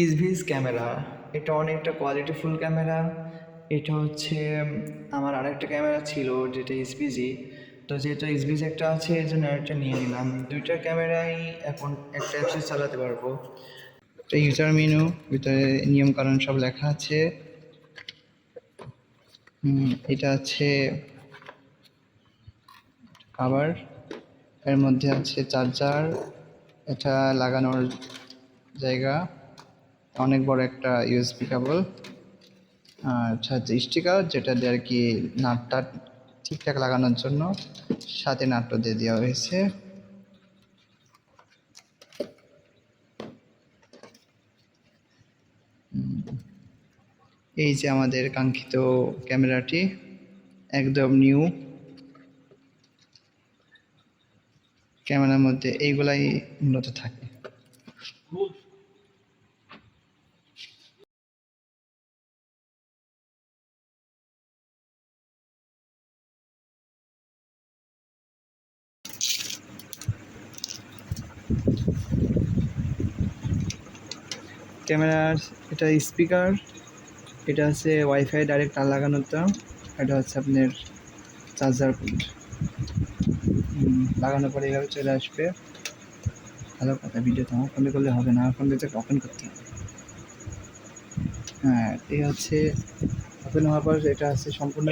ইসভিস camera, এটা অনেকটা কোয়ালিটিফুল camera. এটা হচ্ছে আমার আরেকটা ক্যামেরা ছিল যেটা ইসভিজি, তো যেহেতু ইসভিজ একটা আছে এই জন্য আরেকটা নিয়ে নিলাম। দুইটা ক্যামেরাই এখন একটা অ্যাপসে চালাতে পারবো। এটা ইউজার মেনু, ভিতরে নিয়মকানুন সব লেখা আছে। এটা আছে কভার, এর মধ্যে আছে চার্জার, এটা লাগানোর জায়গা, অনেক বড় একটা ইউএসবি কেবল, আচ্ছা স্টিকার যেটা দিয়ে আর কি নাটটা ঠিকঠাক লাগানোর জন্য সাথে নাটটা দিয়ে দেওয়া হয়েছে। এই যে আমাদের কাঙ্ক্ষিত ক্যামেরাটি একদম নিউ। ক্যামেরার মধ্যে এইগুলাই মূলত থাকে। ক্যামেরার এটা স্পিকার, এটা হচ্ছে ওয়াইফাই ডাইরেক্ট তার লাগানোটা, এটা হচ্ছে আপনার চার্জার পোর্ট। লাগানোর পরে এইভাবে চলে আসবে। ভালো কথা, ভিডিও তো আমার ফোনে করলে হবে না, আমার ফোন দিয়ে ওপেন করতে হবে। হ্যাঁ, এই হচ্ছে ওপেন হওয়ার পর এটা হচ্ছে সম্পূর্ণ